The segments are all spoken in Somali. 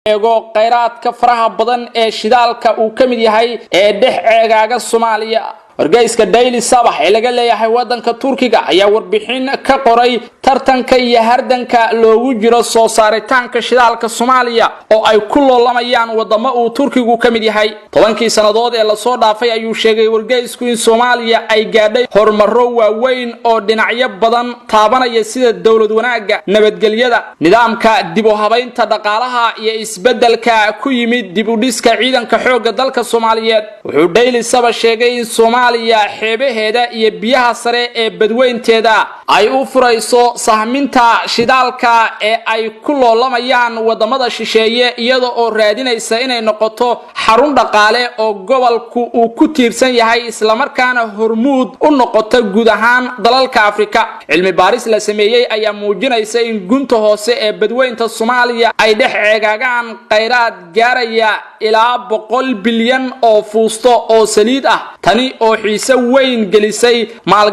eego kheyraadka faraha badan ee shidaalka uu ka mid yahay ee dhex ceegaaga Soomaaliya. wargeyska Daily Sabah ee laga leeyahay wadanka Turkiga ayaa warbixin ka qoray tartanka iyo hardanka loogu jiro soo saaritaanka shidaalka Soomaaliya oo ay ku loolamayaan wadamo uu Turkigu ka mid yahay. 10 sanadood ee la soo dhaafay ayuu sheegay wargeysku in Soomaaliya ay gaadhay horumaro waaweyn oo dhinacyo badan taabanaya sida dawlad wanaaga, nabadgelyada, nidaamka dib u habaynta dhaqaalaha iyo isbedelka ku yimid dib u dhiska ciidanka xoogga dalka Soomaaliyeed. wuxuu Daily Sabah sheegay in Soomaaliya xeebaheeda iyo biyaha sare ee badweynteeda ay u furayso sahminta shidaalka ee ay ku loolamayaan wadamada shisheeye iyada oo raadinaysa inay noqoto xarun dhaqaale oo gobolku uu ku tiirsan yahay isla markaana hormuud u noqoto guud ahaan dalalka Afrika. cilmi baaris la sameeyay ayaa muujinaysa in gunta hoose ee badweynta Soomaaliya ay dhex ceegaagaan kheyraad gaaraya ilaa 100 bilyan oo fuusto oo saliid ah. tani oo xiise weyn gelisay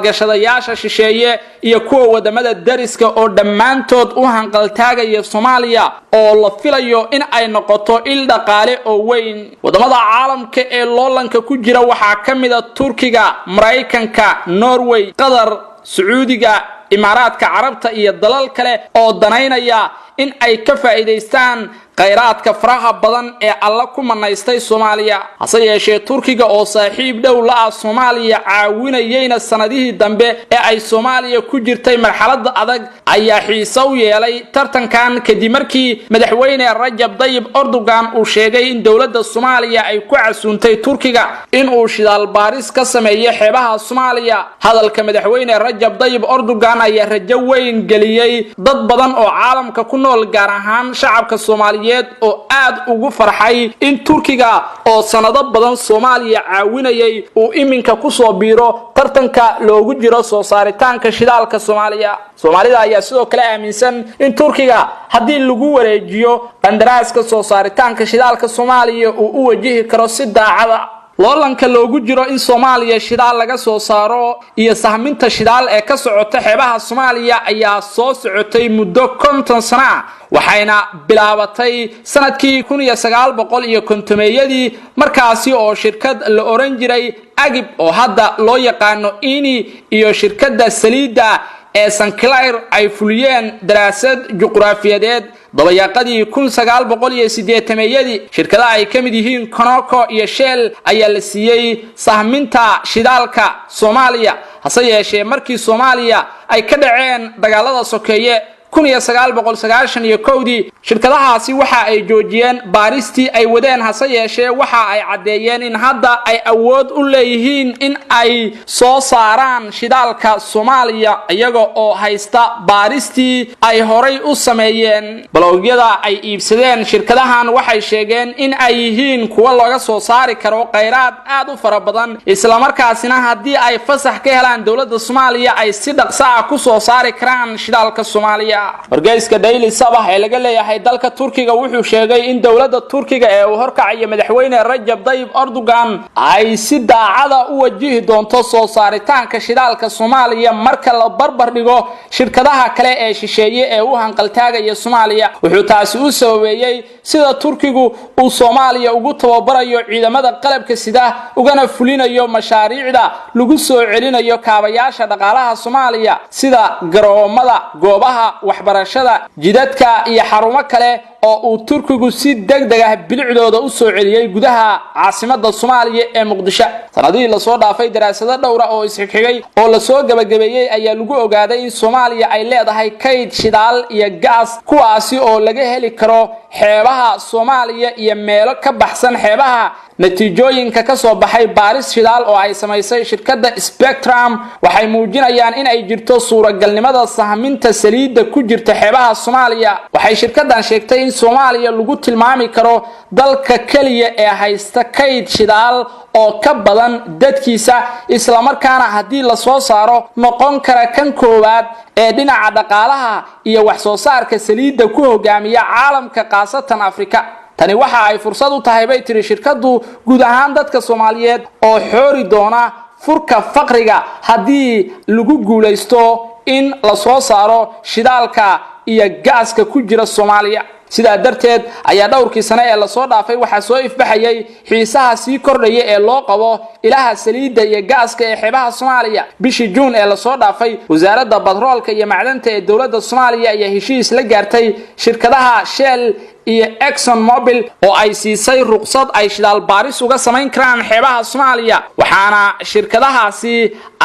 maalgashadayaasha shisheeye iyo kuwa wadamada dariska oo dhammaantood u hanqaltaagaya Soomaaliya oo la filayo in ay noqoto il dhaqaale oo weyn. wadamada caalamka ee loolanka ku jira waxaa ka mid ah Turkiga, Mareykanka, Norway, Qatar, Sacuudiga, Imaaraadka Carabta iyo dalal kale oo danaynaya in ay ka faa'iideystaan kheyraadka faraha badan ee alla ku manaystay Soomaaliya. hase yeeshee Turkiga oo saaxiib dhow la ah Soomaaliya caawinayayna sanadihii dambe ee ay Soomaaliya ku jirtay marxalad adag ayaa xiise u yeelay tartankan kadib markii madaxweyne Rajab Tayyip Erdogan uu sheegay in dawladda Soomaaliya ay ku casuuntay Turkiga in uu shidaal baaris ka sameeyo xeebaha Soomaaliya. hadalka madaxweyne Rajab Tayyip Erdogan ayaa rajo weyn geliyay dad badan oo caalamka ku nool gaar ahaan shacabka Soomaaliyeed oo aad ugu farxay in Turkiga oo sanado badan Soomaaliya caawinayay uu iminka ku soo biiro tartanka loogu jiro soo saaritaanka shidaalka Soomaaliya. Soomaalida ayaa sidoo kale aaminsan in Turkiga haddii lagu wareejiyo qandaraaska soo saaritaanka shidaalka Soomaaliya uu u wajihi karo si daacad ah. loolanka loogu jiro in Soomaaliya shidaal laga soo saaro iyo sahminta shidaal ee ka socota xeebaha Soomaaliya ayaa soo socotay muddo 50 sano waxayna bilaabatay sanadkii 1950yadii markaasi oo shirkad la oran jiray Agib oo hadda loo yaqaano Ini iyo shirkadda saliida ee Sinclair ay fuliyeen daraasad juqraafiyadeed dabayaaqadii 1980yadii. shirkadaha ay ka mid yihiin Conoco iyo Shell ayaa la siiyay sahminta shidaalka Soomaaliya. hase yeeshee markii Soomaaliya ay ka dhaceen dagaalada sokeeye 1991 shirkadahaasi waxa ay joojiyeen baaristii ay wadeen. hase yeeshee waxa ay cadeeyeen in hadda ay awood u leeyihiin in ay soo saaraan shidaalka Soomaaliya iyaga oo haysta baaristii ay horay u sameeyeen. blogyada ay iibsadeen shirkadahan waxay sheegeen in ay yihiin kuwa laga soo saari karo kheyraad aad u fara badan isla markaasina haddii ay fasax ka helaan dawladda Soomaaliya ay si dhaqso ah ku soo saari karaan shidaalka Soomaaliya. wargeyska Daily Sabah ee laga leeyahay dalka Turkiga wuxuu sheegay in dawladda Turkiga ee uu horkacayo madaxweyne Rajab Tayyip Erdogan ay si daacad ah u wajihi doonto soo saaritaanka shidaalka Soomaaliya marka la barbar dhigo shirkadaha kale ee shisheeye ee u hanqaltaagaya Soomaaliya. wuxuu taasi u sababeeyay sida Turkigu uu Soomaaliya ugu tababarayo ciidamada qalabka sida ugana fulinayo mashaariicda lagu soo celinayo kaabayaasha dhaqaalaha Soomaaliya sida garoomada, goobaha waxbarashada, jidadka iyo xarumo kale oo uu Turkigu si degdeg ah bilicdooda u soo celiyay gudaha caasimadda Soomaaliya ee Muqdisho. sanadihii la soo dhaafay daraasado dhowr ah oo isxigxigay oo la soo gabagabeeyay ayaa lagu ogaaday in Soomaaliya ay leedahay kayd shidaal iyo gaas kuwaasi oo laga heli karo xeebaha Soomaaliya iyo meelo ka baxsan xeebaha. natiijooyinka ka soo baxay baaris shidaal oo ay samaysay shirkadda Spectrum waxay muujinayaan in ay jirto suuragalnimada sahminta saliidda ku jirta xeebaha Soomaaliya. waxay shirkaddan sheegtay in Soomaaliya lagu tilmaami karo dalka kaliya ee haysta kayd shidaal oo ka badan dadkiisa isla markaana haddii la soo saaro noqon kara kan koowaad ee dhinaca dhaqaalaha iyo wax soo saarka saliidda ku hogaamiya caalamka qaasatan Afrika. tani waxa ay fursad u tahay bay tiri shirkadu guud ahaan dadka Soomaaliyeed oo xoori doona furka faqriga haddii lagu guuleysto in la soo saaro shidaalka iyo gaaska ku jira Soomaaliya. sidaa darteed ayaa dhowrkii sano ee la soo dhaafay waxa soo ifbaxayay xiisaha sii kordhaya ee loo qabo ilaha saliidda iyo gaaska ee xeebaha Soomaaliya bishii June ee la soo dhaafay wasaaradda batroolka iyo macdanta ee dawladda Soomaaliya ayaa heshiis la gaartay shirkadaha Shell iyo Exxon Mobil oo ay siisay ruqsad ay shidaal baaris uga samayn karaan xeebaha Soomaaliya waxaana shirkadahaasi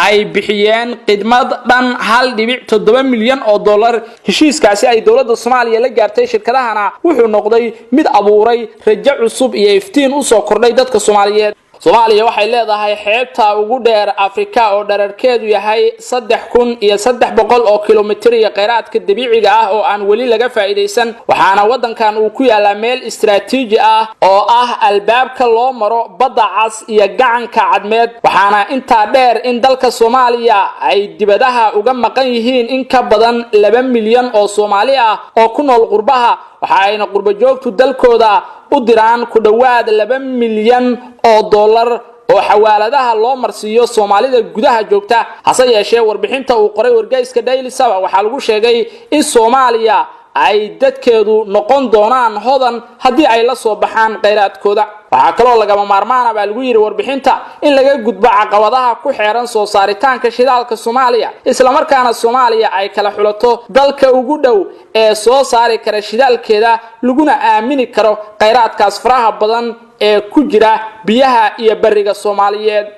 ay bixiyeen khidmad dhan 1.7 milyan oo dollar heshiiskaasi ay dawladda Soomaaliya la gaartay shirkadahana wuxuu noqday mid abuuray rajo cusub iyo iftiin u soo kordhay dadka Soomaaliyeed Soomaaliya waxay leedahay xeebta ugu dheer Afrika oo dhererkeedu yahay 3300 oo kiiloomitir iyo kheyraadka dabiiciga ah oo aan wali laga faa'iideysan waxaana wadankan uu ku yaalaa meel istiraatiiji ah oo ah albaabka loo maro badda cas iyo gacanka cadmeed waxaana inta dheer in dalka Soomaaliya ay dibadaha uga maqan yihiin in ka badan 2 milyan oo Soomaali ah oo ku nool qurbaha waxaayna qurba joogtu dalkooda u diraan ku dhawaad 2 milyan oo dollar oo xawaaladaha loo marsiyo Soomaalida gudaha joogta hase yeeshee warbixinta uu qoray wargeyska Daily Sabah waxa lagu sheegay in Soomaaliya ay dadkeedu noqon doonaan hodan hadii ay la soo baxaan kheyraadkooda waxa kale oo laga maarmaan ah lagu yiri warbixinta in laga gudbo caqabadaha ku xeeran soo saaritaanka shidaalka Soomaaliya isla markaana Soomaaliya ay kala xulato dalka ugu dhow ee soo saari kara shidaalkeeda laguna aamini karo kheyraadkaas faraha badan ee ku jira biyaha iyo bariga Soomaaliyeed